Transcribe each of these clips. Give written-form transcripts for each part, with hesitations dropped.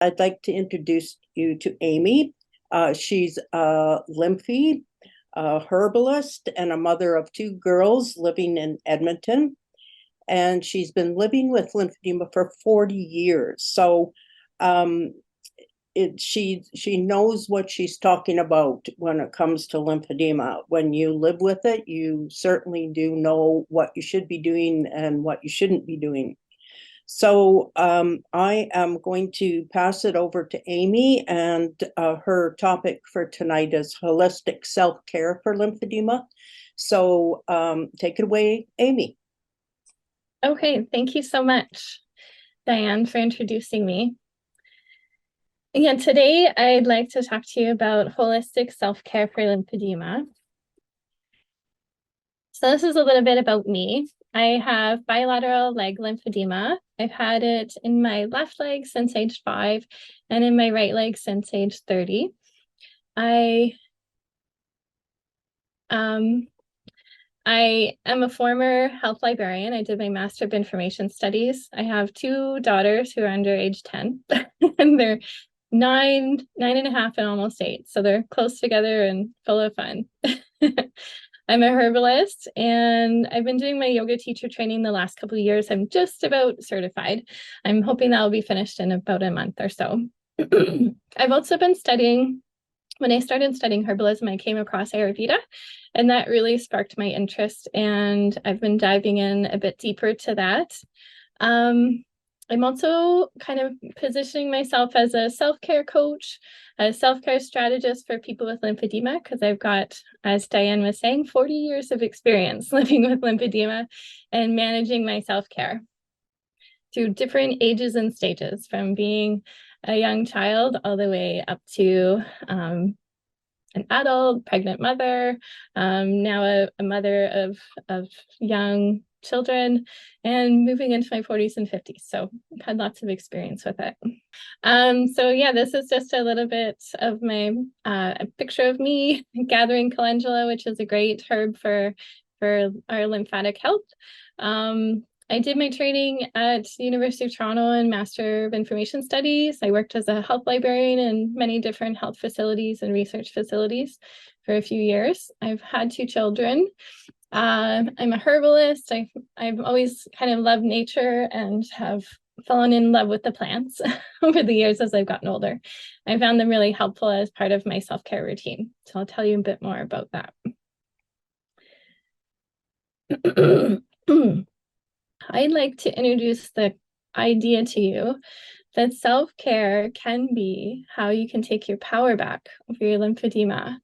I'd like to introduce you to Amy. She's a lymphy, a herbalist, and a mother of two girls living in Edmonton. And she's been living with lymphedema for 40 years. So um, she knows what she's talking about when it comes to lymphedema. When you live with it, you certainly do know what you should be doing and what you shouldn't be doing. So I am going to pass it over to Amy, and her topic for tonight is holistic self-care for lymphedema. So take it away, Amy. Okay, thank you so much, Diane, for introducing me. Yeah, today I'd like to talk to you about holistic self-care for lymphedema. So this is a little bit about me. I have bilateral leg lymphedema. I've had it in my left leg since age 5 and in my right leg since age 30. I am a former health librarian. I did my Master of Information Studies. I have 2 daughters who are under age 10, and they're 9, 9.5, and almost 8. So they're close together and full of fun. I'm a herbalist, and I've been doing my yoga teacher training the last couple of years. I'm just about certified. I'm hoping that will be finished in about a month or so. I've also been studying. When I started studying herbalism, I came across Ayurveda, and that really sparked my interest, and I've been diving in a bit deeper to that. I'm also kind of positioning myself as a self-care coach, a self-care strategist for people with lymphedema, because I've got, as Diane was saying, 40 years of experience living with lymphedema and managing my self-care through different ages and stages, from being a young child all the way up to an adult, pregnant mother, now a mother of young children, and moving into my 40s and 50s. So I've had lots of experience with it. So yeah, this is just a little bit of my a picture of me gathering calendula, which is a great herb for our lymphatic health. I did my training at the University of Toronto in Master of Information Studies. I worked as a health librarian in many different health facilities and research facilities for a few years. I've had 2 children. I'm a herbalist. I've always kind of loved nature and have fallen in love with the plants over the years as I've gotten older. I found them really helpful as part of my self-care routine. So I'll tell you a bit more about that. I'd like to introduce the idea to you that self-care can be how you can take your power back over your lymphedema.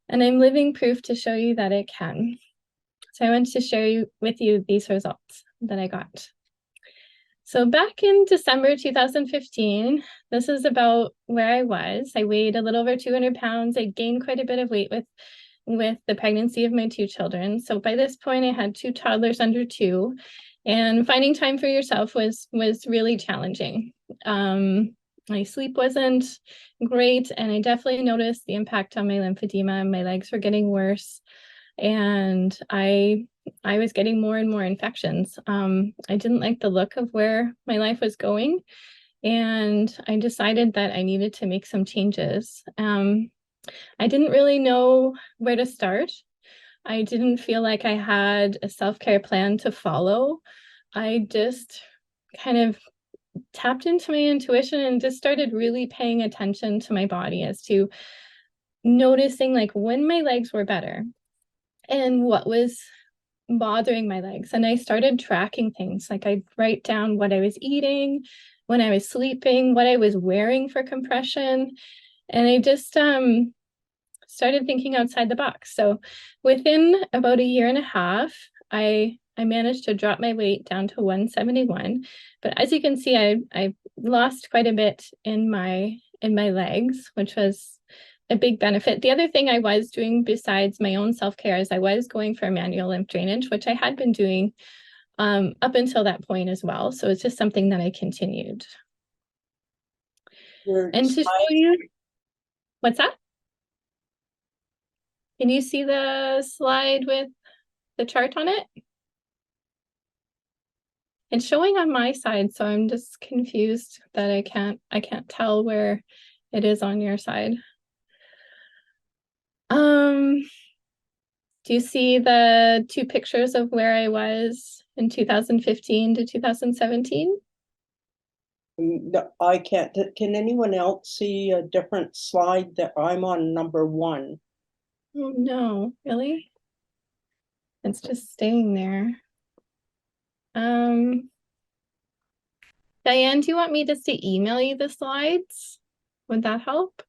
And I'm living proof to show you that it can. So I want to share with you these results that I got. So back in December 2015, this is about where I was. I weighed a little over 200 pounds. I gained quite a bit of weight with the pregnancy of my 2 children. So by this point, I had 2 toddlers under 2. And finding time for yourself was really challenging. My sleep wasn't great, and I definitely noticed the impact on my lymphedema. My legs were getting worse, and I was getting more and more infections. I didn't like the look of where my life was going, and I decided that I needed to make some changes. I didn't really know where to start. I didn't feel like I had a self-care plan to follow. I just kind of tapped into my intuition and just started really paying attention to my body, as to noticing like when my legs were better and what was bothering my legs. And I started tracking things. Like I'd write down what I was eating, when I was sleeping, what I was wearing for compression. And I just started thinking outside the box. So within about a year and a half, I managed to drop my weight down to 171. But as you can see, I lost quite a bit in my legs, which was a big benefit. The other thing I was doing besides my own self-care is I was going for manual lymph drainage, which I had been doing up until that point as well. So it's just something that I continued. And to show you, what's that? Can you see the slide with the chart on it? It's showing on my side, so I'm just confused that I can't tell where it is on your side. Do you see the two pictures of where I was in 2015 to 2017? No, I can't. Can anyone else see a different slide that I'm on number 1? Oh no, really? It's just staying there. Diane, do you want me just to email you the slides? Would that help?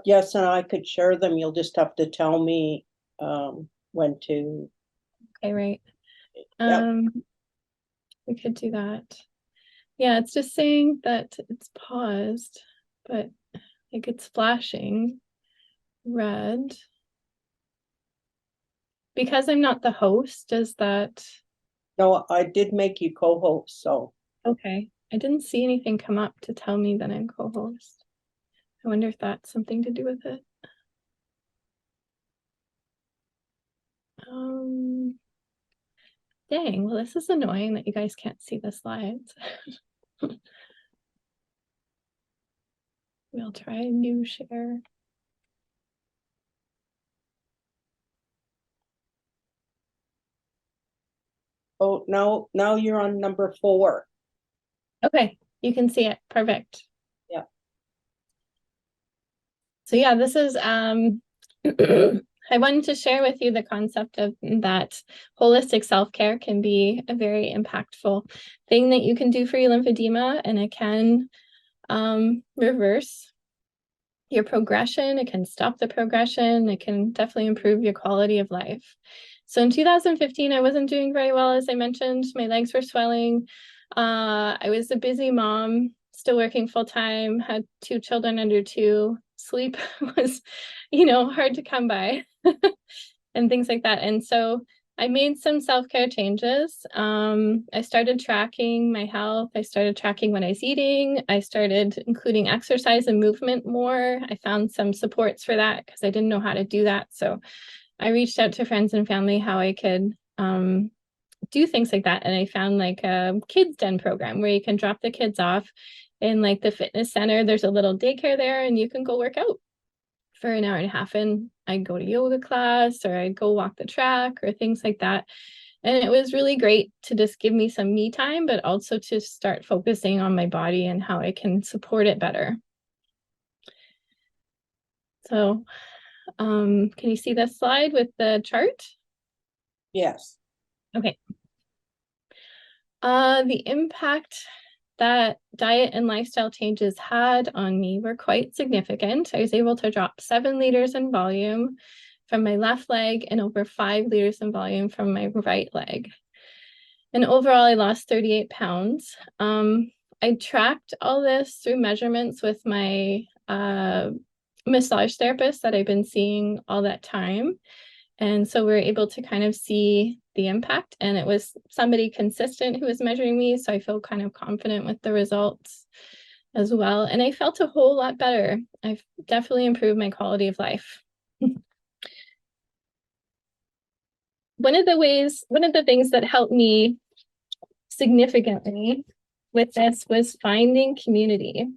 Yes, and I could share them. You'll just have to tell me when to. Okay, right. Yep. We could do that. Yeah, it's just saying that it's paused, but like it's flashing red. Because I'm not the host, does that... No, I did make you co-host, so. Okay. I didn't see anything come up to tell me that I'm co-host. I wonder if that's something to do with it. Dang, well, this is annoying that you guys can't see the slides. We'll try a new share. Oh, now you're on number 4. Okay, you can see it. Perfect. Yeah. So yeah, this is I wanted to share with you the concept of that holistic self-care can be a very impactful thing that you can do for your lymphedema, and it can reverse your progression. It can stop the progression. It can definitely improve your quality of life. So in 2015, I wasn't doing very well, as I mentioned. My legs were swelling. I was a busy mom, still working full time, had 2 children under 2. Sleep was, hard to come by and things like that. And so I made some self-care changes. I started tracking my health. I started tracking what I was eating. I started including exercise and movement more. I found some supports for that because I didn't know how to do that. So I reached out to friends and family how I could do things like that. And I found like a kids den program where you can drop the kids off in like the fitness center. There's a little daycare there and you can go work out for an hour and a half, and I'd go to yoga class or I'd go walk the track or things like that. And it was really great to just give me some me time, but also to start focusing on my body and how I can support it better. So can you see this slide with the chart? Yes. Okay. The impact that diet and lifestyle changes had on me were quite significant. I was able to drop 7 liters in volume from my left leg and over 5 liters in volume from my right leg. And overall, I lost 38 pounds. I tracked all this through measurements with my massage therapist that I've been seeing all that time. And so we're able to kind of see the impact, and it was somebody consistent who was measuring me. So I feel kind of confident with the results as well. And I felt a whole lot better. I've definitely improved my quality of life. One of the things that helped me significantly with this was finding community,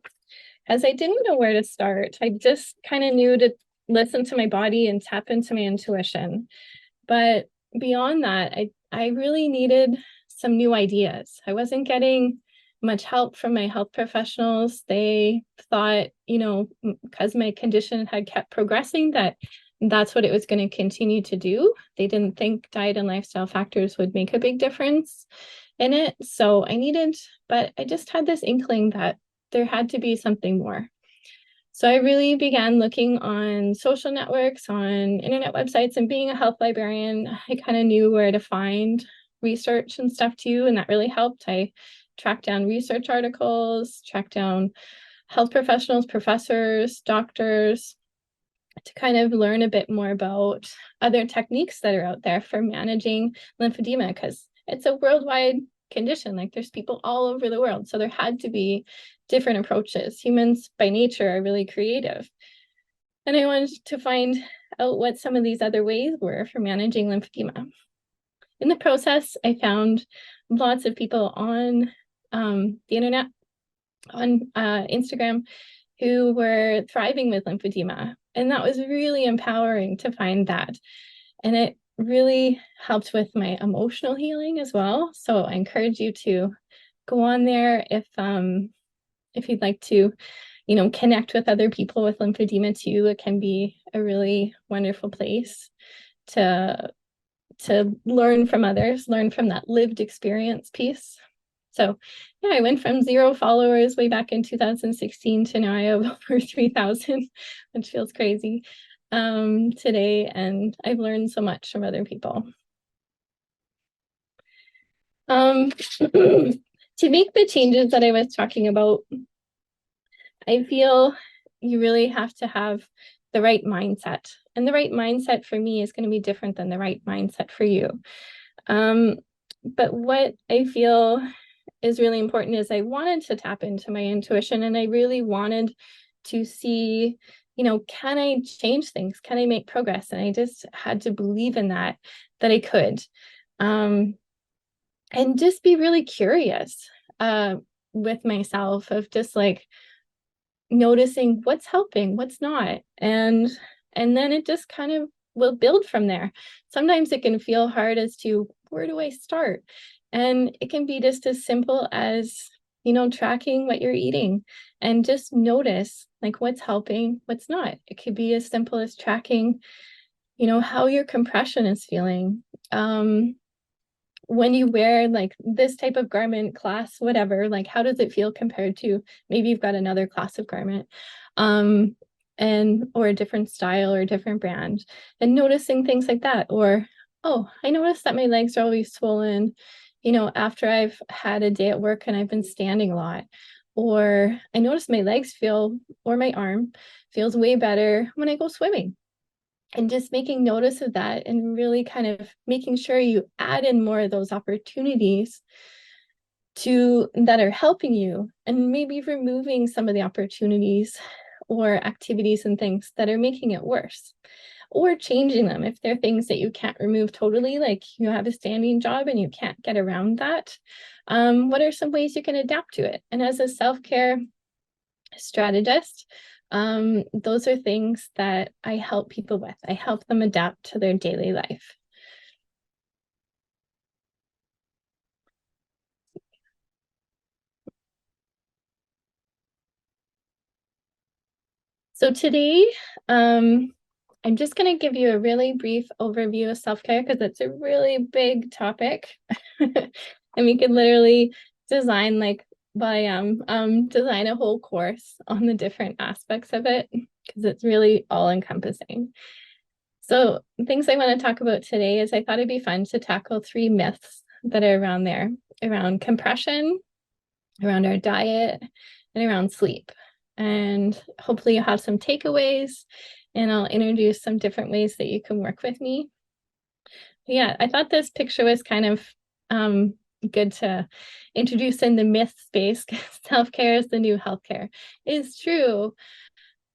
as I didn't know where to start. I just kind of knew to listen to my body and tap into my intuition. But beyond that, I really needed some new ideas. I wasn't getting much help from my health professionals. They thought, because my condition had kept progressing, that's what it was going to continue to do. They didn't think diet and lifestyle factors would make a big difference in it. So but I just had this inkling that there had to be something more. So I really began looking on social networks, on internet websites, and being a health librarian, I kind of knew where to find research and stuff too, and that really helped. I tracked down research articles, tracked down health professionals, professors, doctors, to kind of learn a bit more about other techniques that are out there for managing lymphedema, because it's a worldwide condition. Like there's people all over the world. So there had to be different approaches. Humans by nature are really creative. And I wanted to find out what some of these other ways were for managing lymphedema. in the process, I found lots of people on the internet, on Instagram, who were thriving with lymphedema. And that was really empowering to find that. And it really helped with my emotional healing as well. So I encourage you to go on there if you'd like to, connect with other people with lymphedema too. It can be a really wonderful place to learn from others, learn from that lived experience piece. So yeah, I went from 0 followers way back in 2016 to now I have over 3,000, which feels crazy today. And I've learned so much from other people. To make the changes that I was talking about, I feel you really have to have the right mindset. And the right mindset for me is going to be different than the right mindset for you. But what I feel is really important is I wanted to tap into my intuition, and I really wanted to see, can I change things? Can I make progress? And I just had to believe in that I could. And just be really curious with myself of just like noticing what's helping, what's not. And then it just kind of will build from there. Sometimes it can feel hard as to where do I start? And it can be just as simple as, tracking what you're eating and just notice like what's helping, what's not. It could be as simple as tracking, how your compression is feeling. When you wear like this type of garment, class, whatever, like how does it feel compared to maybe you've got another class of garment, or a different style or a different brand, and noticing things like that. Or, oh, I noticed that my legs are always swollen, after I've had a day at work and I've been standing a lot. Or I notice my legs feel, or my arm feels way better when I go swimming. And just making notice of that and really kind of making sure you add in more of those opportunities that are helping you, and maybe removing some of the opportunities or activities and things that are making it worse, or changing them if they're things that you can't remove totally, like you have a standing job and you can't get around that. What are some ways you can adapt to it? And as a self-care strategist, those are things that I help people with. I help them adapt to their daily life. So today, I'm just going to give you a really brief overview of self-care because it's a really big topic. And we could literally design design a whole course on the different aspects of it because it's really all encompassing. So things I want to talk about today is I thought it'd be fun to tackle 3 myths that are around there, around compression, around our diet, and around sleep. And hopefully you'll have some takeaways, and I'll introduce some different ways that you can work with me. Yeah, I thought this picture was kind of good to introduce in the myth space, because self-care is the new healthcare. It's true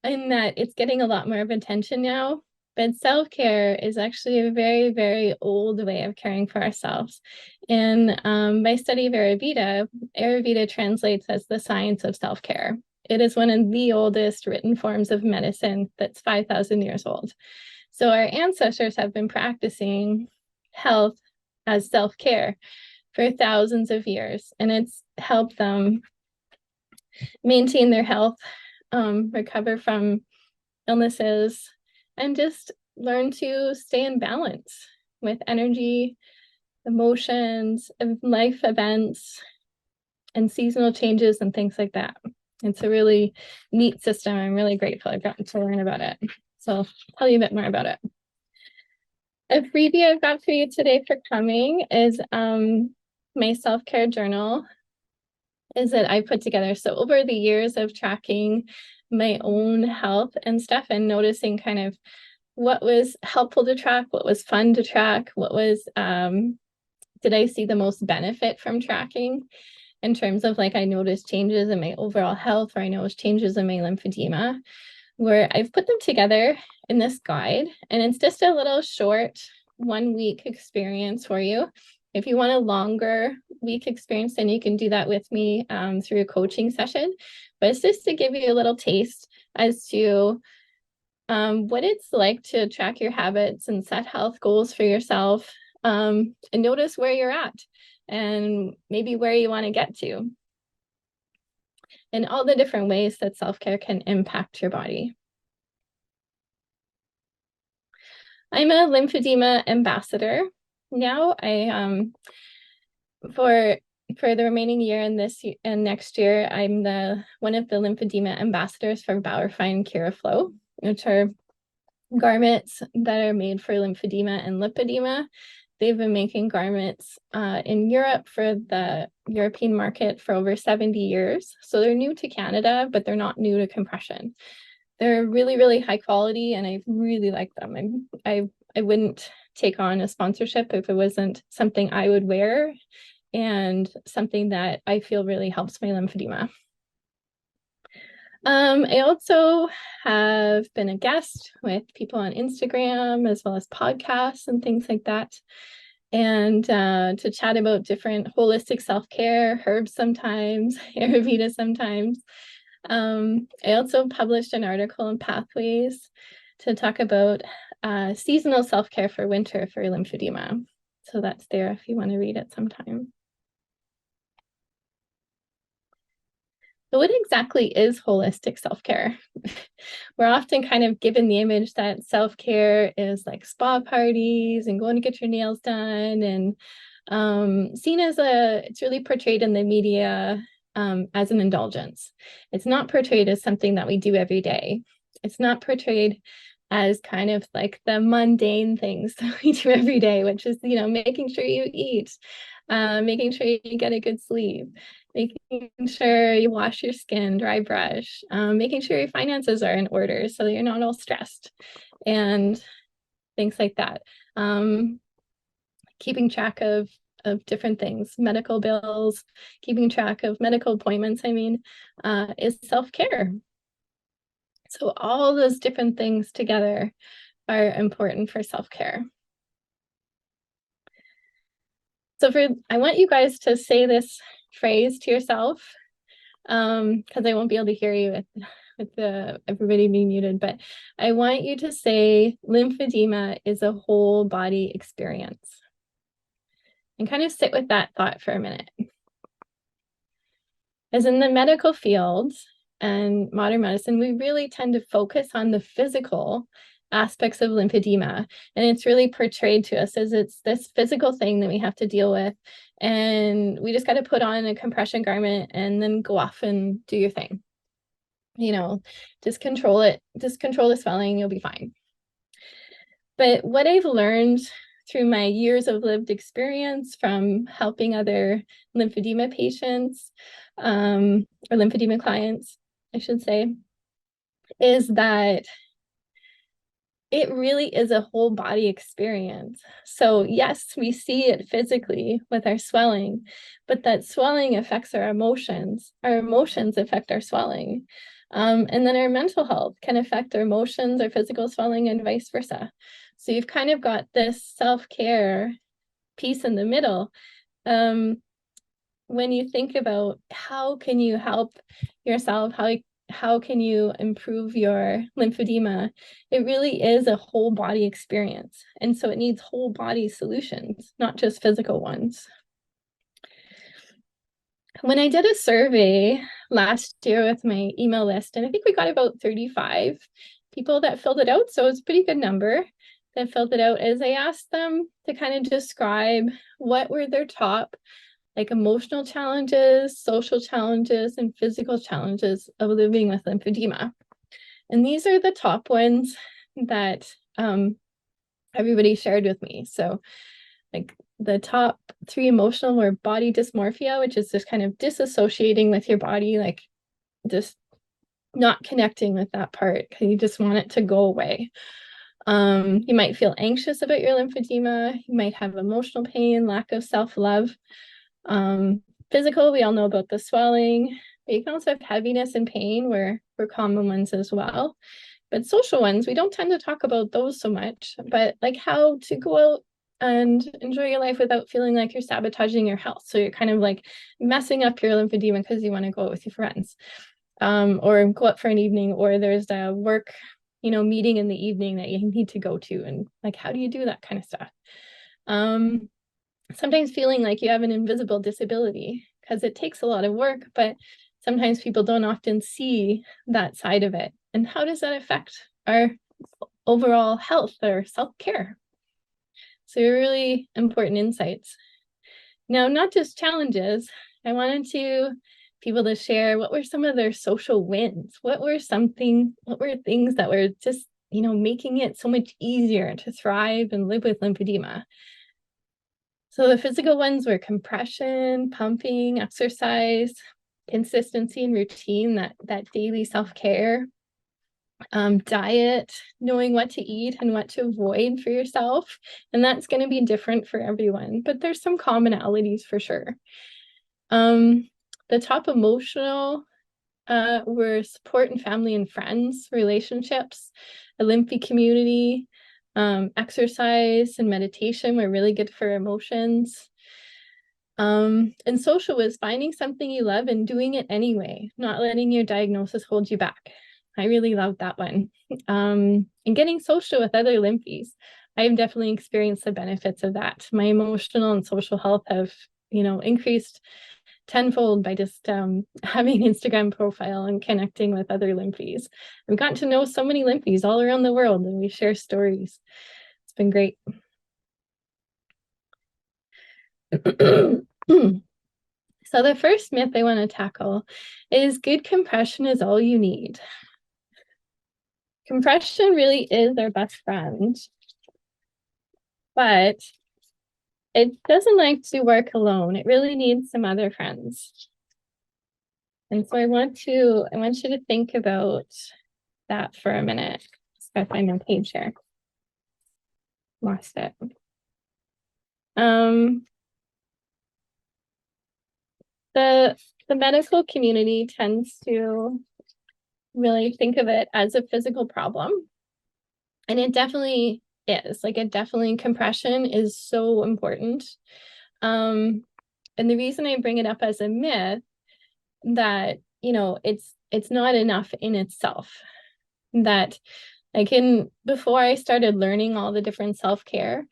in that it's getting a lot more of attention now, but self-care is actually a very, very old way of caring for ourselves. In my study of Ayurveda translates as the science of self-care. It is one of the oldest written forms of medicine that's 5,000 years old. So our ancestors have been practicing health as self-care for thousands of years, and it's helped them maintain their health, recover from illnesses, and just learn to stay in balance with energy, emotions, life events, and seasonal changes and things like that. It's a really neat system. I'm really grateful I've gotten to learn about it. So I'll tell you a bit more about it. A freebie I've got for you today for coming is my self-care journal is that I put together. So over the years of tracking my own health and stuff and noticing kind of what was helpful to track, what was fun to track, what was, did I see the most benefit from tracking in terms of like I noticed changes in my overall health, or I noticed changes in my lymphedema, where I've put them together in this guide. And it's just a little short 1 week experience for you. If you want a longer week experience, then you can do that with me through a coaching session. But it's just to give you a little taste as to what it's like to track your habits and set health goals for yourself, and notice where you're at and maybe where you want to get to, and all the different ways that self-care can impact your body. I'm a lymphedema ambassador. Now for the remaining year and this year and next year, I'm one of the lymphedema ambassadors for Bauer Fine Cura Flow, which are garments that are made for lymphedema and lipedema. They've been making garments in Europe for the European market for over 70 years. So they're new to Canada, but they're not new to compression. They're really, really high quality, and I really like them. I wouldn't take on a sponsorship if it wasn't something I would wear and something that I feel really helps my lymphedema. I also have been a guest with people on Instagram as well as podcasts and things like that, and to chat about different holistic self-care, herbs sometimes, Ayurveda sometimes. I also published an article in Pathways to talk about seasonal self-care for winter for lymphedema. So that's there if you want to read it sometime. So what exactly is holistic self-care? We're often kind of given the image that self-care is like spa parties and going to get your nails done, and seen as it's really portrayed in the media as an indulgence. It's not portrayed as something that we do every day. It's not portrayed as kind of like the mundane things that we do every day, which is, making sure you eat, making sure you get a good sleep, making sure you wash your skin, dry brush, making sure your finances are in order so that you're not all stressed and things like that. Keeping track of different things, medical bills, keeping track of medical appointments, is self-care. So all those different things together are important for self-care. So I want you guys to say this phrase to yourself, because I won't be able to hear you with everybody being muted, but I want you to say lymphedema is a whole body experience. And kind of sit with that thought for a minute. As in the medical field and modern medicine, we really tend to focus on the physical aspects of lymphedema, and it's really portrayed to us as it's this physical thing that we have to deal with, and we just got to put on a compression garment and then go off and do your thing. Just control it, just control the swelling, you'll be fine. But what I've learned through my years of lived experience from helping other lymphedema patients, or lymphedema clients, I should say, is that it really is a whole body experience. So yes, we see it physically with our swelling, but that swelling affects our emotions. Our emotions affect our swelling. And then our mental health can affect our emotions, our physical swelling, and vice versa. So you've kind of got this self-care piece in the middle. When you think about how can you help yourself, how can you improve your lymphedema, it really is a whole body experience. And so it needs whole body solutions, not just physical ones. When I did a survey last year with my email list, and I think we got about 35 people that filled it out, so it's a pretty good number that filled it out, as I asked them to kind of describe what were their top emotional challenges, social challenges, and physical challenges of living with lymphedema. And these are the top ones that everybody shared with me. So the top 3 emotional were body dysmorphia, which is just kind of disassociating with your body, just not connecting with that part because you just want it to go away. You might feel anxious about your lymphedema. You might have emotional pain, lack of self-love. Physical, we all know about the swelling, but you can also have heaviness and pain were common ones as well. But social ones, we don't tend to talk about those so much, but how to go out and enjoy your life without feeling like you're sabotaging your health. So you're kind of like messing up your lymphedema because you want to go out with your friends, or go out for an evening, or there's a work, meeting in the evening that you need to go to. And like, how do you do that kind of stuff? Sometimes feeling like you have an invisible disability because it takes a lot of work, but sometimes people don't often see that side of it. And how does that affect our overall health or self-care? So really important insights. Now, not just challenges, I wanted people to share what were some of their social wins. What were things that were just, making it so much easier to thrive and live with lymphedema. So the physical ones were compression, pumping, exercise, consistency and routine, that daily self-care, diet, knowing what to eat and what to avoid for yourself. And that's going to be different for everyone, but there's some commonalities for sure. The top emotional were support and family and friends, relationships, a lymphy community, exercise and meditation were really good for emotions. And social was finding something you love and doing it anyway, not letting your diagnosis hold you back. I really loved that one. And getting social with other lymphies. I've definitely experienced the benefits of that. My emotional and social health have, increased tenfold by just having an Instagram profile and connecting with other lymphies. I've gotten to know so many lymphies all around the world, and we share stories. It's been great. So the first myth I want to tackle is good compression is all you need. Compression really is our best friend, but it doesn't like to work alone. It really needs some other friends. And so I want you to think about that for a minute. Just gotta find my page here. Lost it. The medical community tends to really think of it as a physical problem. And it definitely is. Compression is so important. And the reason I bring it up as a myth that, it's not enough in itself. That before I started learning all the different self-care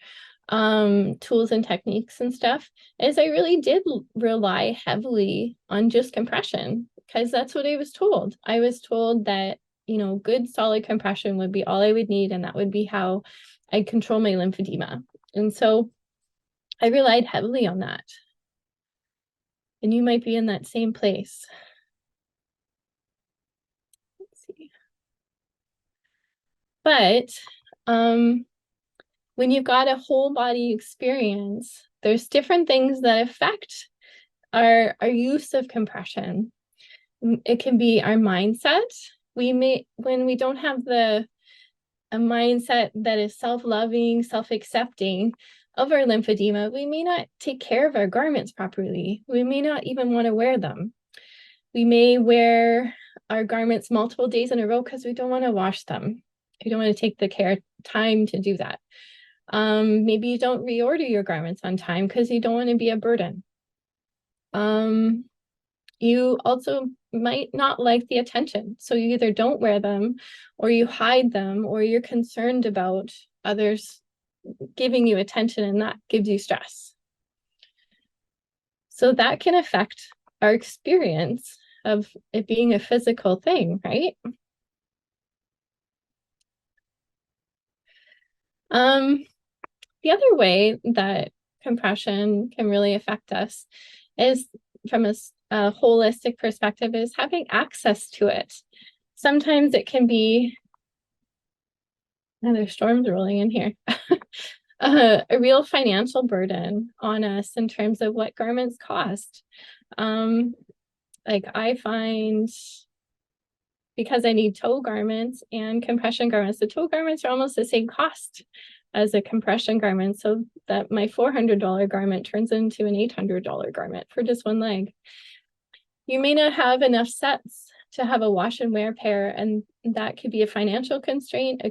tools and techniques and stuff, is I really did rely heavily on just compression, because that's what I was told. I was told that, good solid compression would be all I would need, and that would be how I'd control my lymphedema. And so I relied heavily on that. And you might be in that same place. Let's see. But when you've got a whole body experience, there's different things that affect our use of compression. It can be our mindset. When we don't have a mindset that is self-loving, self-accepting of our lymphedema, we may not take care of our garments properly. We may not even want to wear them. We may wear our garments multiple days in a row because we don't want to wash them. We don't want to take the time to do that. Maybe you don't reorder your garments on time because you don't want to be a burden. You also might not like the attention. So you either don't wear them, or you hide them, or you're concerned about others giving you attention, and that gives you stress. So that can affect our experience of it being a physical thing, right? The other way that compression can really affect us is from a holistic perspective, is having access to it. Sometimes it can be, there's storms rolling in here, a real financial burden on us in terms of what garments cost. I find, because I need toe garments and compression garments, the toe garments are almost the same cost as a compression garment, so that my $400 garment turns into an $800 garment for just one leg. You may not have enough sets to have a wash and wear pair, and that could be a financial constraint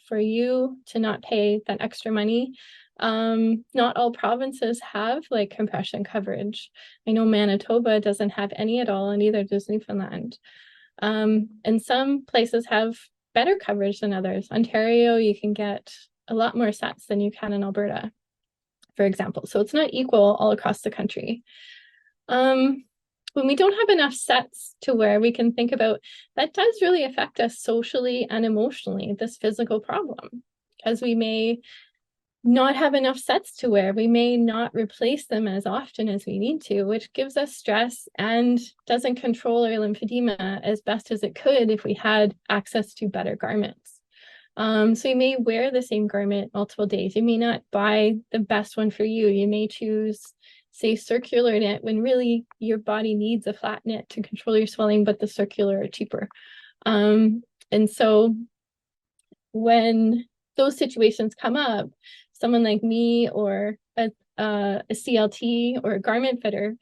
for you to not pay that extra money. Not all provinces have like compression coverage. I know Manitoba doesn't have any at all, and neither does Newfoundland. And some places have better coverage than others. Ontario, you can get a lot more sets than you can in Alberta, for example. So it's not equal all across the country. When we don't have enough sets to where we can think about, that does really affect us socially and emotionally, this physical problem, because we may not have enough sets to wear. We may not replace them as often as we need to, which gives us stress and doesn't control our lymphedema as best as it could if we had access to better garments. So you may wear the same garment multiple days. You may not buy the best one for you. You may choose, say, circular knit when really your body needs a flat knit to control your swelling, but the circular are cheaper. And so when those situations come up, someone like me or a CLT or a garment fitter,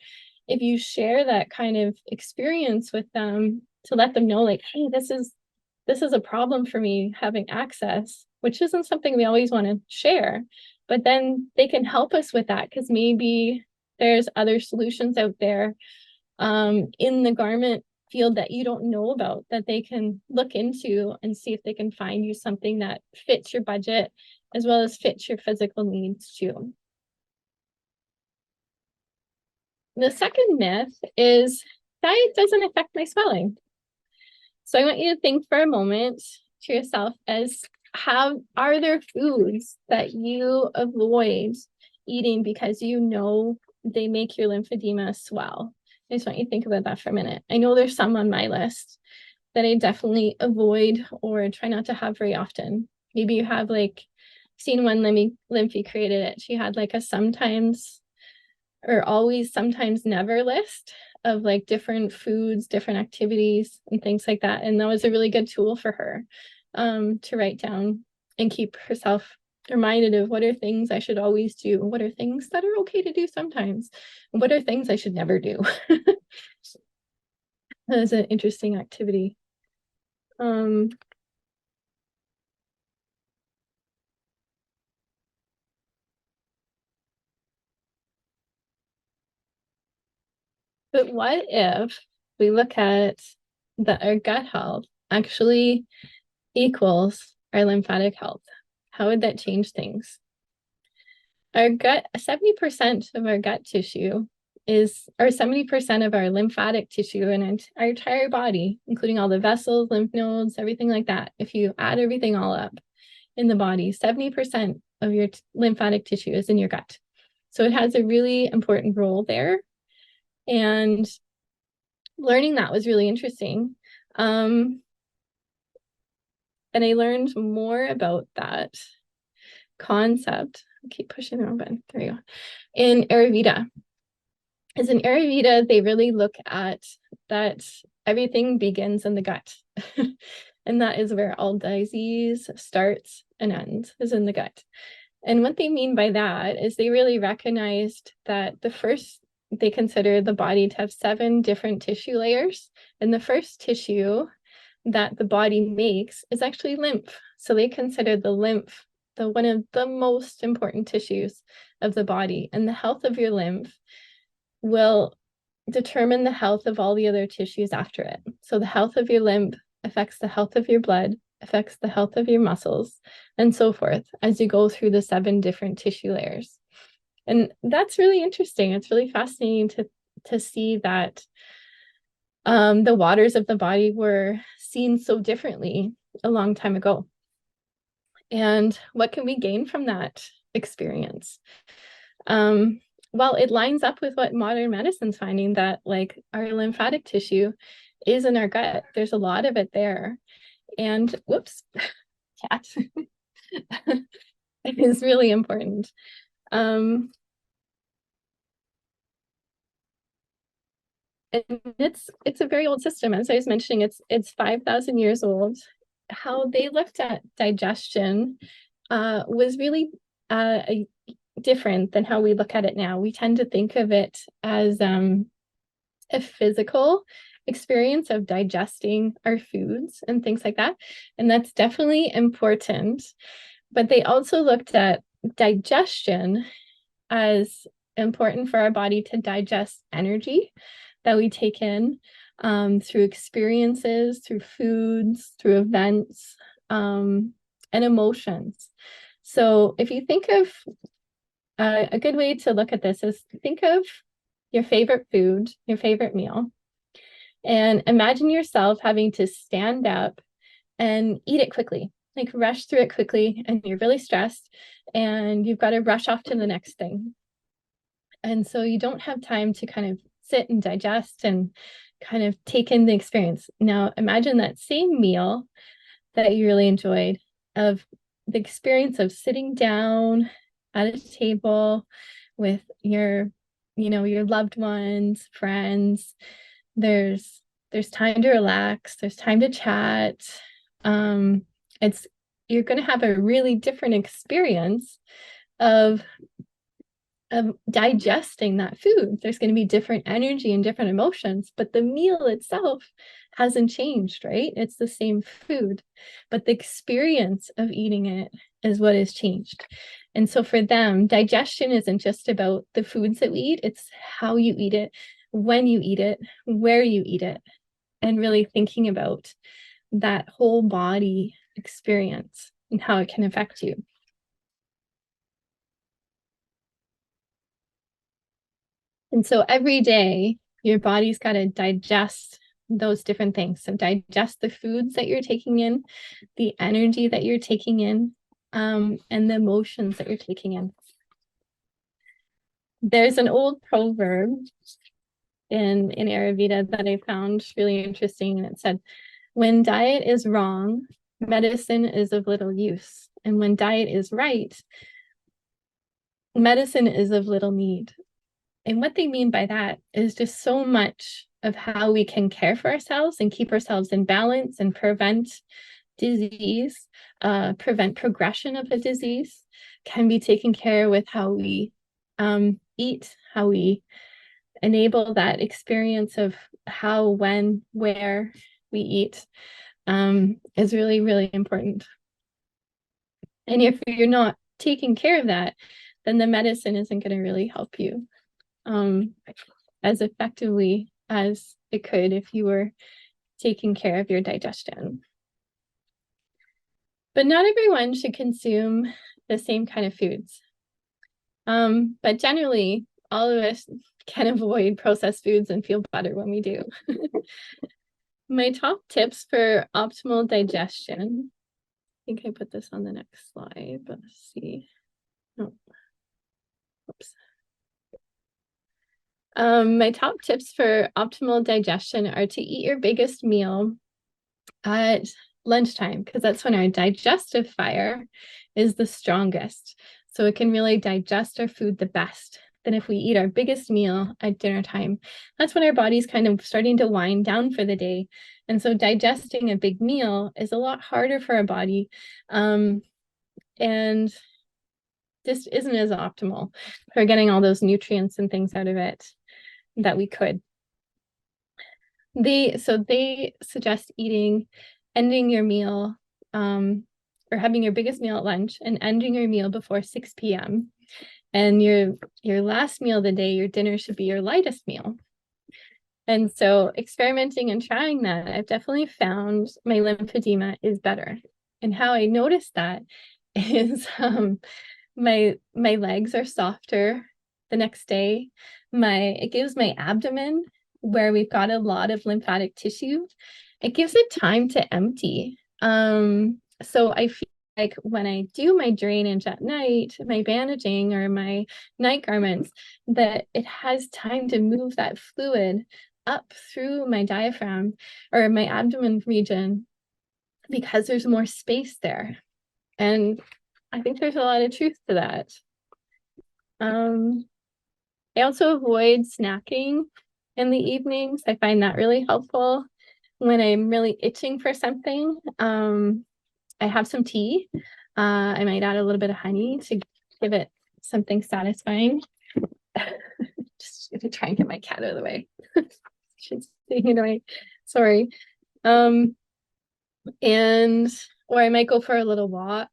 if you share that kind of experience with them to let them know, like, hey, this is a problem for me having access, which isn't something we always want to share, but then they can help us with that because maybe there's other solutions out there in the garment field that you don't know about that they can look into and see if they can find you something that fits your budget as well as fits your physical needs too. The second myth is diet doesn't affect my swelling. So I want you to think for a moment to yourself as are there foods that you avoid eating because you know they make your lymphedema swell? I just want you to think about that for a minute. I know there's some on my list that I definitely avoid or try not to have very often. Maybe you have like, seen one Lymphy created it. She had like a sometimes or always, sometimes never list of like different foods, different activities and things like that. And that was a really good tool for her to write down and keep herself reminded of what are things I should always do, what are things that are okay to do sometimes, and what are things I should never do. That is an interesting activity. But what if we look at that our gut health actually equals our lymphatic health? How would that change things? Our gut, 70% of our gut tissue is, or 70% of our lymphatic tissue in our entire body, including all the vessels, lymph nodes, everything like that. If you add everything all up in the body, 70% of your lymphatic tissue is in your gut. So it has a really important role there. And learning that was really interesting. And I learned more about that concept. I keep pushing the wrong button. There you go. In Ayurveda. As in Ayurveda, they really look at that everything begins in the gut. And that is where all disease starts and ends, is in the gut. And what they mean by that is they really recognized that they consider the body to have 7 different tissue layers. And the first tissue that the body makes is actually lymph. So they consider the lymph one of the most important tissues of the body. And the health of your lymph will determine the health of all the other tissues after it. So the health of your lymph affects the health of your blood, affects the health of your muscles, and so forth as you go through the 7 different tissue layers. And that's really interesting. It's really fascinating to see that the waters of the body were seen so differently a long time ago. And what can we gain from that experience? Well, it lines up with what modern medicine's finding, that like our lymphatic tissue is in our gut. There's a lot of it there. And whoops, cat. It is really important. And it's a very old system. As I was mentioning, it's 5,000 years old. How they looked at digestion was really different than how we look at it now. We tend to think of it as a physical experience of digesting our foods and things like that. And that's definitely important. But they also looked at digestion as important for our body to digest energy that we take in through experiences, through foods, through events, and emotions. So if you think of a good way to look at this is think of your favorite food, your favorite meal, and imagine yourself having to stand up and eat it quickly, like rush through it quickly, and you're really stressed and you've got to rush off to the next thing. And so you don't have time to kind of sit and digest and kind of take in the experience. Now, imagine that same meal that you really enjoyed, of the experience of sitting down at a table with your loved ones, friends. There's time to relax, there's time to chat. It's you're going to have a really different experience of digesting that food. There's going to be different energy and different emotions, but the meal itself hasn't changed, right? It's the same food, but the experience of eating it is what has changed. And so for them, digestion isn't just about the foods that we eat, it's how you eat it, when you eat it, where you eat it, and really thinking about that whole body experience and how it can affect you. And so every day, your body's got to digest those different things. So digest the foods that you're taking in, the energy that you're taking in, and the emotions that you're taking in. There's an old proverb in Ayurveda that I found really interesting, and it said, when diet is wrong, medicine is of little use. And when diet is right, medicine is of little need. And what they mean by that is just so much of how we can care for ourselves and keep ourselves in balance and prevent disease, prevent progression of a disease, can be taken care with how we eat, how we enable that experience of how, when, where we eat, is really, really important. And if you're not taking care of that, then the medicine isn't going to really help you as effectively as it could if you were taking care of your digestion. But not everyone should consume the same kind of foods. But generally, all of us can avoid processed foods and feel better when we do. My top tips for optimal digestion. I think I put this on the next slide, but let's see. Oh, oops. My top tips for optimal digestion are to eat your biggest meal at lunchtime, because that's when our digestive fire is the strongest. So it can really digest our food the best. Then if we eat our biggest meal at dinner time, that's when our body's kind of starting to wind down for the day. And so digesting a big meal is a lot harder for our body. And just isn't as optimal for getting all those nutrients and things out of it that we could. They suggest ending your meal, or having your biggest meal at lunch and ending your meal before 6 p.m. And your last meal of the day, your dinner, should be your lightest meal. And so experimenting and trying that, I've definitely found my lymphedema is better. And how I noticed that is my legs are softer the next day. It gives my abdomen, where we've got a lot of lymphatic tissue, it gives it time to empty. So I feel like when I do my drainage at night, my bandaging or my night garments, that it has time to move that fluid up through my diaphragm or my abdomen region, because there's more space there. And I think there's a lot of truth to that. I also avoid snacking in the evenings. I find that really helpful when I'm really itching for something. I have some tea. I might add a little bit of honey to give it something satisfying. Just gonna try and get my cat out of the way. She's staying annoying. Sorry. Or I might go for a little walk.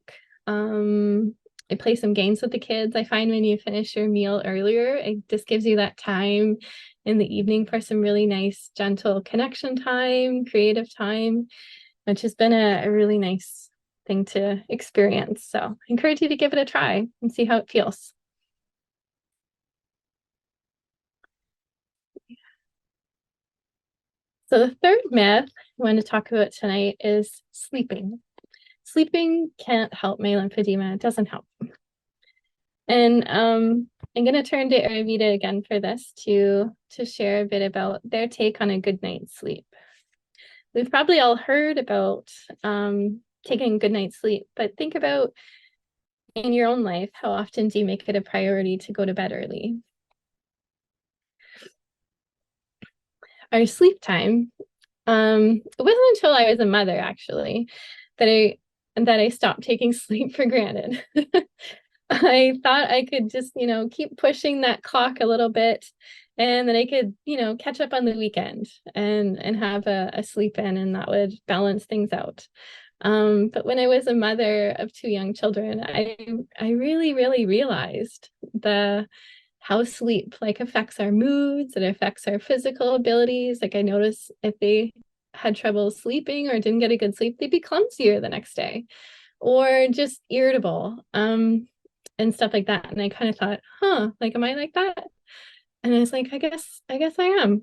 I play some games with the kids. I find when you finish your meal earlier, it just gives you that time in the evening for some really nice, gentle connection time, creative time, which has been a really nice thing to experience. So I encourage you to give it a try and see how it feels. So the third myth I want to talk about tonight is sleeping. Sleeping can't help my lymphedema. It doesn't help. And I'm going to turn to Ayurveda again for this to share a bit about their take on a good night's sleep. We've probably all heard about taking a good night's sleep, but think about in your own life, how often do you make it a priority to go to bed early? Our sleep time, it wasn't until I was a mother actually that I stopped taking sleep for granted. I thought I could just, keep pushing that clock a little bit and then I could, catch up on the weekend and have a sleep in, and that would balance things out. But when I was a mother of two young children, I really, really realized how sleep affects our moods, it affects our physical abilities. I noticed if they had trouble sleeping or didn't get a good sleep, they'd be clumsier the next day or just irritable. And stuff like that. And I kind of thought, am I like that? And I was like, I guess I am.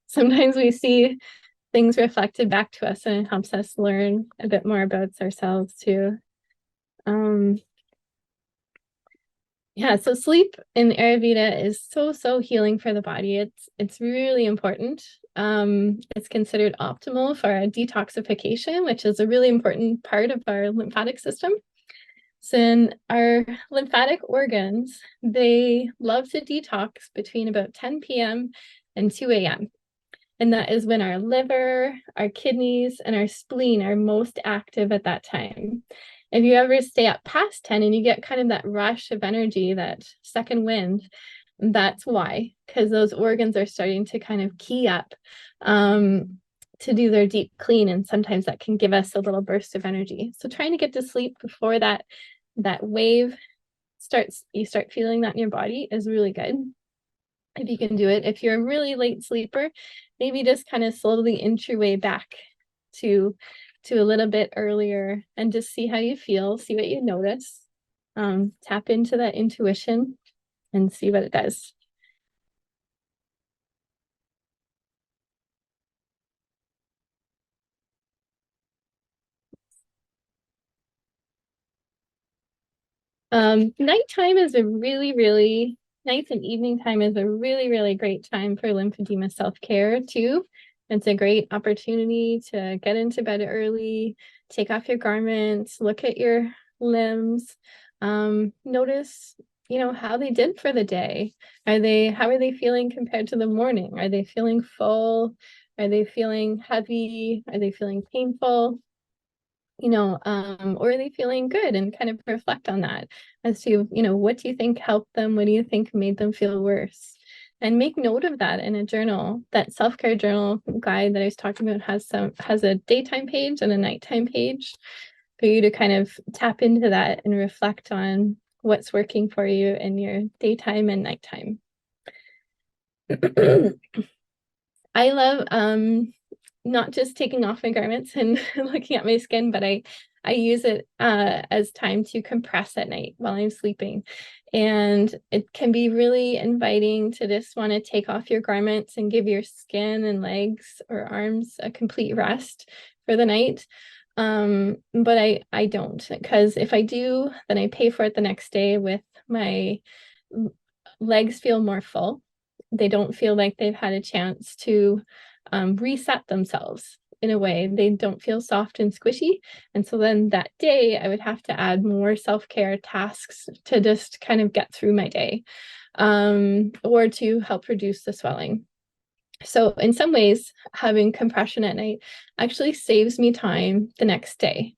Sometimes we see things reflected back to us and it helps us learn a bit more about ourselves too. So sleep in Ayurveda is so healing for the body. It's really important. It's considered optimal for detoxification, which is a really important part of our lymphatic system. So in our lymphatic organs, they love to detox between about 10 p.m. and 2 a.m. And that is when our liver, our kidneys, and our spleen are most active at that time. If you ever stay up past 10 and you get kind of that rush of energy, that second wind, that's why, because those organs are starting to kind of key up to do their deep clean. And sometimes that can give us a little burst of energy. So trying to get to sleep before that wave starts, you start feeling that in your body, is really good. If you can do it. If you're a really late sleeper, maybe just kind of slowly inch your way back to a little bit earlier and just see how you feel, see what you notice. Tap into that intuition and see what it does. Nighttime is a really nights and evening time is a really great time for lymphedema self-care too. It's a great opportunity to get into bed early, take off your garments, look at your limbs, notice, how they did for the day. How are they feeling compared to the morning? Are they feeling full? Are they feeling heavy? Are they feeling painful? Or are they feeling good, and kind of reflect on that as to, what do you think helped them? What do you think made them feel worse? And make note of that in a journal. That self-care journal guide that I was talking about has a daytime page and a nighttime page for you to kind of tap into that and reflect on what's working for you in your daytime and nighttime. I love not just taking off my garments and looking at my skin, but I use it as time to compress at night while I'm sleeping. And it can be really inviting to just want to take off your garments and give your skin and legs or arms a complete rest for the night. But I don't, because if I do, then I pay for it the next day with my legs feel more full. They don't feel like they've had a chance to reset themselves in a way. They don't feel soft and squishy. And so then that day I would have to add more self-care tasks to just kind of get through my day, or to help reduce the swelling. So in some ways, having compression at night actually saves me time the next day,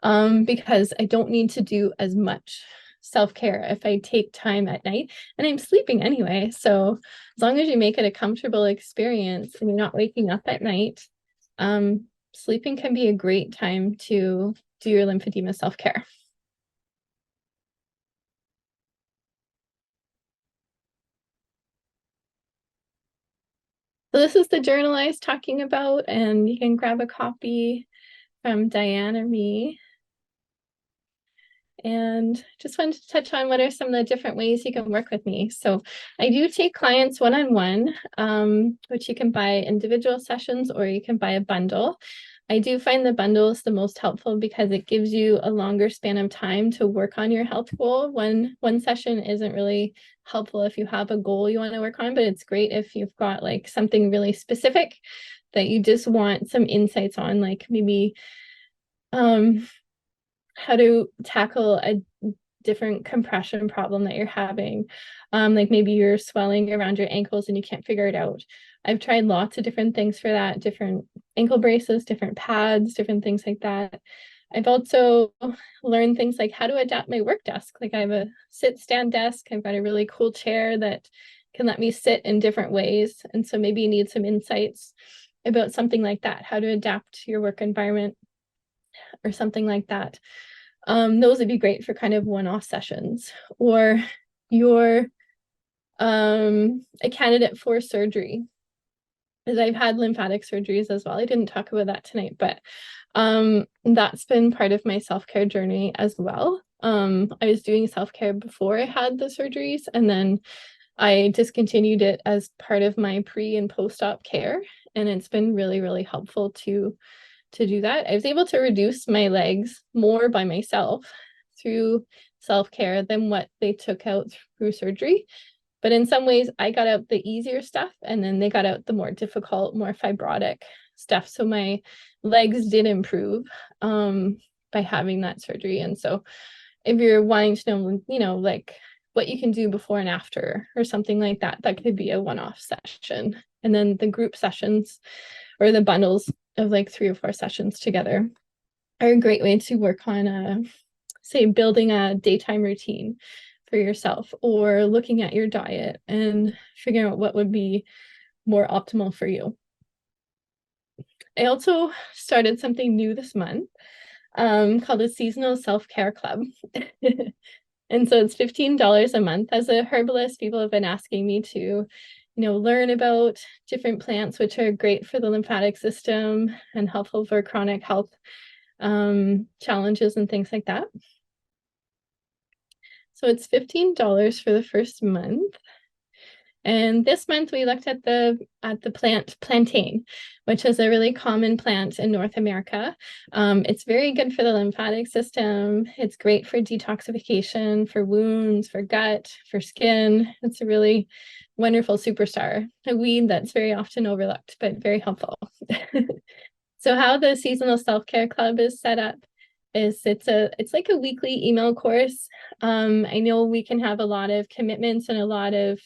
because I don't need to do as much self-care if I take time at night, and I'm sleeping anyway. So as long as you make it a comfortable experience and you're not waking up at night, sleeping can be a great time to do your lymphedema self-care. So this is the journal I was talking about, and you can grab a copy from Diane or me. And just wanted to touch on what are some of the different ways you can work with me. So I do take clients one-on-one, which you can buy individual sessions or you can buy a bundle. I do find the bundles the most helpful because it gives you a longer span of time to work on your health goal. One session isn't really helpful if you have a goal you want to work on, but it's great if you've got like something really specific that you just want some insights on, like maybe how to tackle a different compression problem that you're having. Like maybe you're swelling around your ankles and you can't figure it out. I've tried lots of different things for that, different ankle braces, different pads, different things like that. I've also learned things like how to adapt my work desk. Like I have a sit stand desk. I've got a really cool chair that can let me sit in different ways. And so maybe you need some insights about something like that, how to adapt your work environment or something like that. Those would be great for kind of one-off sessions. Or you're a candidate for surgery, because I've had lymphatic surgeries as well. I didn't talk about that tonight, but that's been part of my self-care journey as well. I was doing self-care before I had the surgeries, and then I discontinued it as part of my pre and post-op care, and it's been really, really helpful to do that. I was able to reduce my legs more by myself through self-care than what they took out through surgery. But in some ways, I got out the easier stuff, and then they got out the more difficult, more fibrotic stuff. So my legs did improve by having that surgery. And so if you're wanting to know, like what you can do before and after or something like that, that could be a one-off session. And then the group sessions or the bundles of like 3 or 4 sessions together are a great way to work on, say, building a daytime routine for yourself, or looking at your diet and figuring out what would be more optimal for you. I also started something new this month called a seasonal self-care club. And so it's $15 a month. As a herbalist, people have been asking me to, learn about different plants, which are great for the lymphatic system and helpful for chronic health challenges and things like that. So it's $15 for the first month. And this month we looked at the plant plantain, which is a really common plant in North America. It's very good for the lymphatic system. It's great for detoxification, for wounds, for gut, for skin. It's a really wonderful superstar, a weed that's very often overlooked, but very helpful. So how the seasonal self-care club is set up is it's like a weekly email course. I know we can have a lot of commitments and a lot of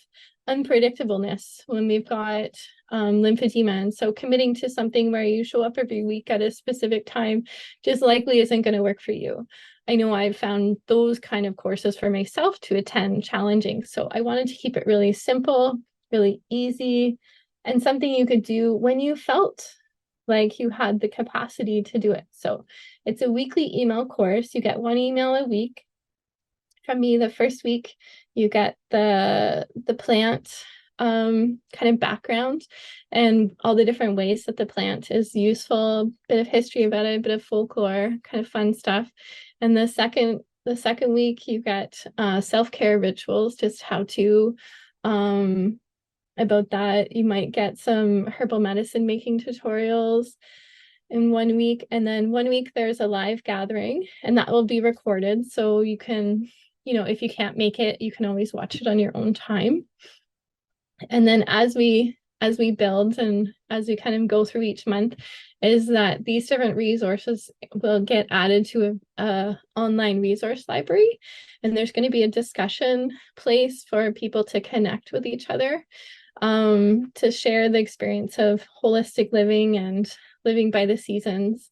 unpredictableness when we've got lymphedema. And so committing to something where you show up every week at a specific time just likely isn't going to work for you. I know I've found those kind of courses for myself to attend challenging. So I wanted to keep it really simple, really easy, and something you could do when you felt like you had the capacity to do it. So it's a weekly email course. You get 1 email a week from me. The first week you get the plant kind of background and all the different ways that the plant is useful, bit of history about it, a bit of folklore, kind of fun stuff. And the second week you get self-care rituals, just how to about that. You might get some herbal medicine making tutorials in 1 week, and then 1 week there's a live gathering, and that will be recorded, so you can, if you can't make it, you can always watch it on your own time. And then as we build and as we kind of go through each month, is that these different resources will get added to a online resource library, and there's going to be a discussion place for people to connect with each other, to share the experience of holistic living and living by the seasons.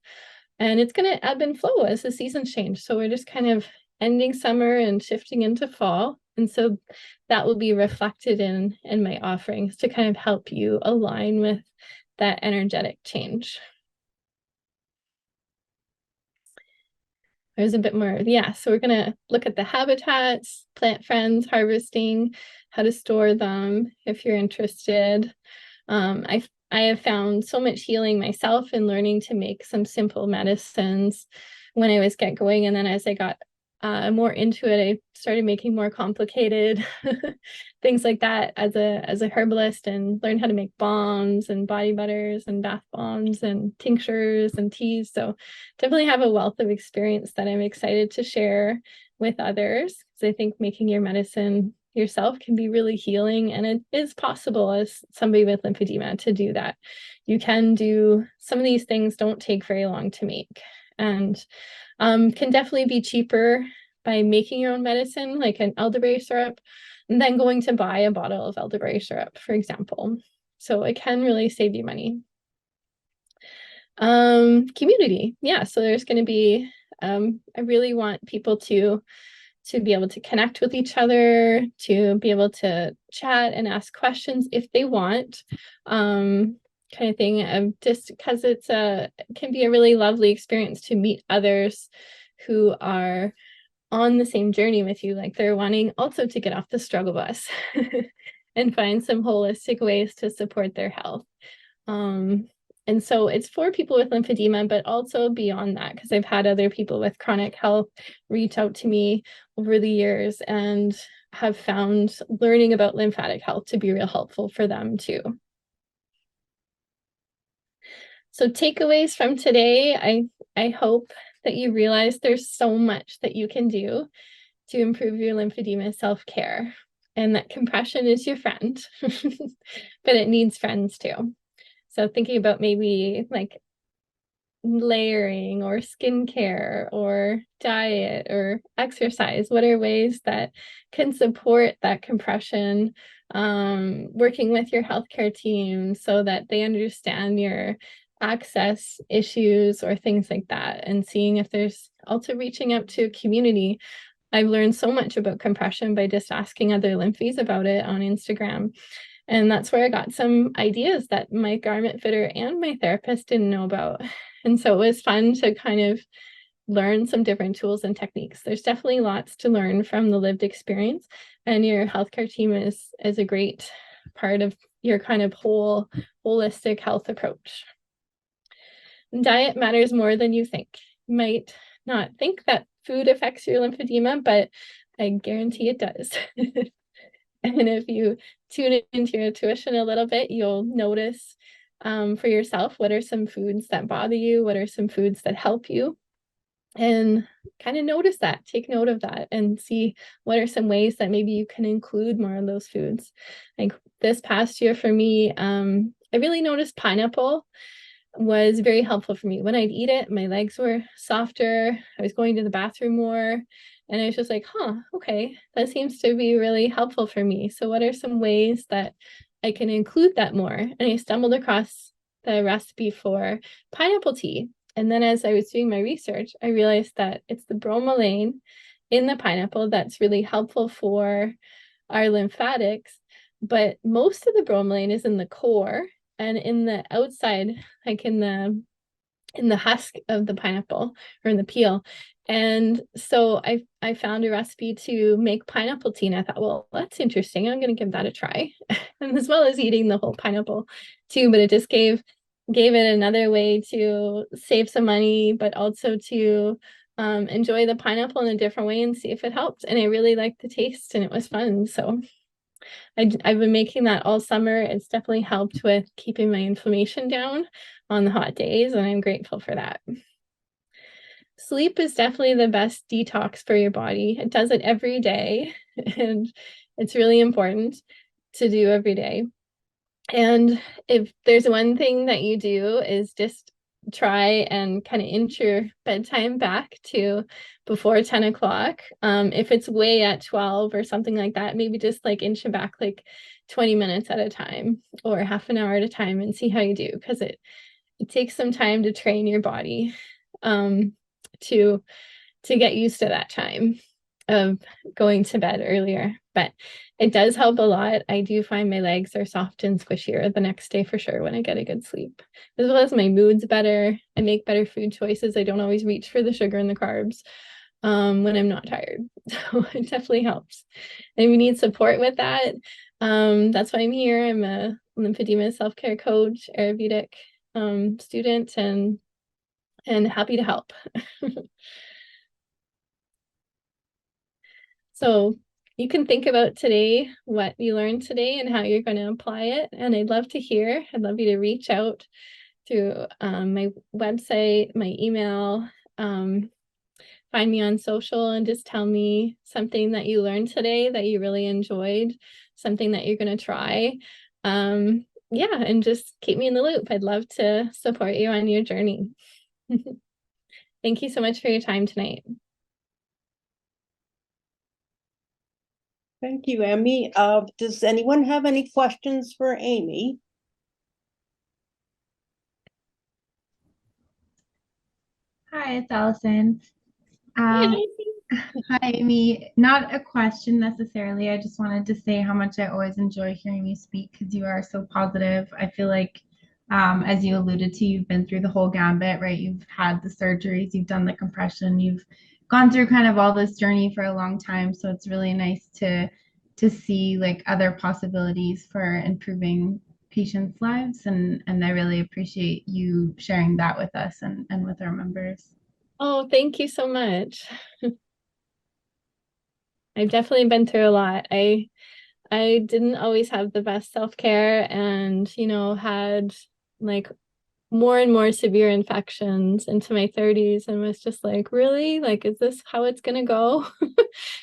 And it's going to ebb and flow as the seasons change. So we're just kind of ending summer and shifting into fall. And so that will be reflected in my offerings to kind of help you align with that energetic change. There's a bit more. Yeah, so we're going to look at the habitats, plant friends, harvesting, how to store them if you're interested. I have found so much healing myself in learning to make some simple medicines when I was get going. And then as I got more into it, I started making more complicated things like that as a herbalist, and learned how to make balms and body butters and bath bombs and tinctures and teas. So definitely have a wealth of experience that I'm excited to share with others, because I think making your medicine yourself can be really healing, and it is possible as somebody with lymphedema to do that. You can do some of these things, don't take very long to make, and can definitely be cheaper by making your own medicine, like an elderberry syrup, and then going to buy a bottle of elderberry syrup, for example. So it can really save you money. Community. Yeah, so there's going to be, I really want people to be able to connect with each other, to be able to chat and ask questions if they want, kind of thing. Just because it can be a really lovely experience to meet others who are on the same journey with you, like they're wanting also to get off the struggle bus and find some holistic ways to support their health. And so it's for people with lymphedema, but also beyond that, because I've had other people with chronic health reach out to me over the years and have found learning about lymphatic health to be real helpful for them too. So takeaways from today, I hope that you realize there's so much that you can do to improve your lymphedema self-care, and that compression is your friend, but it needs friends too. So thinking about maybe like layering or skincare or diet or exercise, what are ways that can support that compression, working with your healthcare team so that they understand your access issues or things like that, and seeing if there's also reaching out to a community. I've learned so much about compression by just asking other lymphies about it on Instagram. And that's where I got some ideas that my garment fitter and my therapist didn't know about. And so it was fun to kind of learn some different tools and techniques. There's definitely lots to learn from the lived experience, and your healthcare team is a great part of your kind of holistic health approach. Diet matters more than you think. You might not think that food affects your lymphedema, but I guarantee it does. And if you tune into your intuition a little bit, you'll notice for yourself, what are some foods that bother you? What are some foods that help you? And kind of notice that, take note of that, and see what are some ways that maybe you can include more of those foods. Like this past year for me, I really noticed pineapple was very helpful for me. When I'd eat it, my legs were softer. I was going to the bathroom more. And I was just like, okay, that seems to be really helpful for me. So what are some ways that I can include that more? And I stumbled across the recipe for pineapple tea. And then as I was doing my research, I realized that it's the bromelain in the pineapple that's really helpful for our lymphatics. But most of the bromelain is in the core and in the outside, like in the husk of the pineapple, or in the peel. And so I found a recipe to make pineapple tea, and I thought, well, that's interesting. I'm going to give that a try, and as well as eating the whole pineapple too. But it just gave it another way to save some money, but also to enjoy the pineapple in a different way and see if it helped. And I really liked the taste, and it was fun. So I've been making that all summer. It's definitely helped with keeping my inflammation down on the hot days, and I'm grateful for that. Sleep is definitely the best detox for your body. It does it every day, and it's really important to do every day. And if there's one thing that you do is just try and kind of inch your bedtime back to before 10 o'clock. If it's way at 12 or something like that, maybe just like inch it back like 20 minutes at a time or half an hour at a time, and see how you do, because it takes some time to train your body to get used to that time of going to bed earlier. But it does help a lot. I do find my legs are soft and squishier the next day for sure when I get a good sleep, as well as my mood's better. I make better food choices. I don't always reach for the sugar and the carbs when I'm not tired. So it definitely helps. And if you need support with that, that's why I'm here. I'm a lymphedema self-care coach, Ayurvedic student, and happy to help. So you can think about today, what you learned today and how you're going to apply it. And I'd love to hear. I'd love you to reach out through my website, my email, find me on social, and just tell me something that you learned today that you really enjoyed, something that you're going to try. Yeah, and just keep me in the loop. I'd love to support you on your journey. Thank you so much for your time tonight. Thank you, Amy. Does anyone have any questions for Amy? Hi, it's Allison. Yeah. Hi, Amy. Not a question necessarily. I just wanted to say how much I always enjoy hearing you speak because you are so positive. I feel like, as you alluded to, you've been through the whole gambit, right? You've had the surgeries, you've done the compression, you've gone through kind of all this journey for a long time. So it's really nice to see like other possibilities for improving patients' lives, and I really appreciate you sharing that with us and with our members. Oh, thank you so much. I've definitely been through a lot. I didn't always have the best self-care, and had like more and more severe infections into my 30s, and was just like, really? Like, is this how it's gonna go?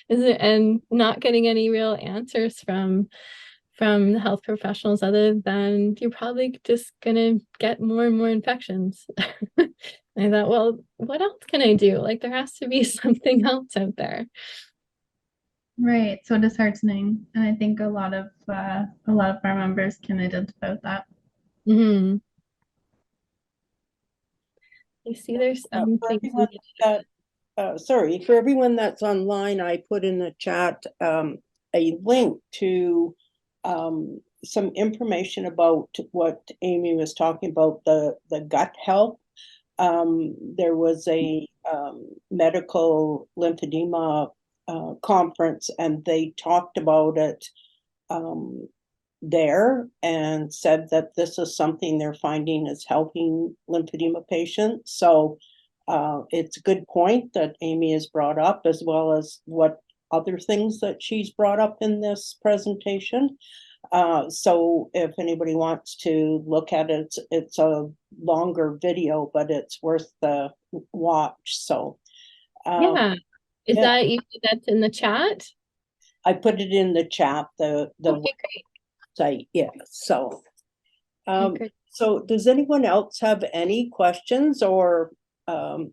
Is it? And not getting any real answers from the health professionals other than you're probably just gonna get more and more infections. I thought, well, what else can I do? Like, there has to be something else out there. Right, so disheartening, and I think a lot of our members can identify with that. Mm-hmm. I see there's For something. everyone that, sorry, for everyone that's online, I put in the chat a link to some information about what Amy was talking about, the gut health. There was a medical lymphedema conference, and they talked about it there and said that this is something they're finding is helping lymphedema patients. So it's a good point that Amy has brought up, as well as what other things that she's brought up in this presentation. So if anybody wants to look at it, it's a longer video, but it's worth the watch. So Yeah. Is yeah, that's in the chat? I put it in the chat, the Okay, great. website. Yeah. So Okay. so does anyone else have any questions or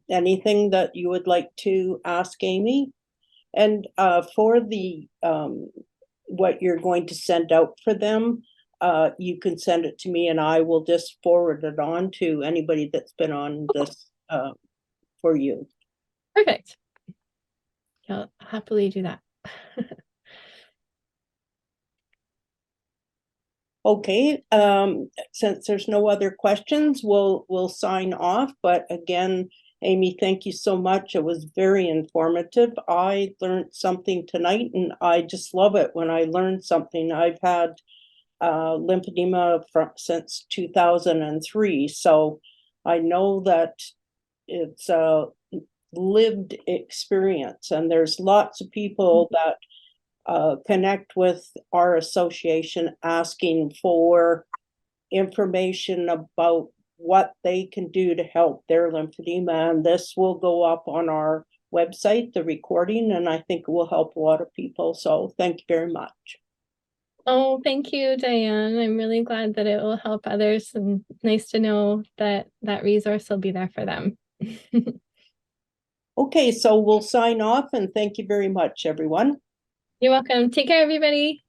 anything that you would like to ask Amy? And for the what you're going to send out for them, you can send it to me and I will just forward it on to anybody that's been on this for you. Perfect. I'll happily do that. Okay, since there's no other questions, we'll sign off. But again, Amy, thank you so much. It was very informative. I learned something tonight, and I just love it when I learn something. I've had lymphedema since 2003, so I know that it's a lived experience, and there's lots of people that connect with our association asking for information about what they can do to help their lymphedema. And this will go up on our website, the recording, and I think it will help a lot of people. So thank you very much. Oh, thank you, Diane. I'm really glad that it will help others, and nice to know that that resource will be there for them. Okay, so we'll sign off and thank you very much, everyone. You're welcome. Take care, everybody.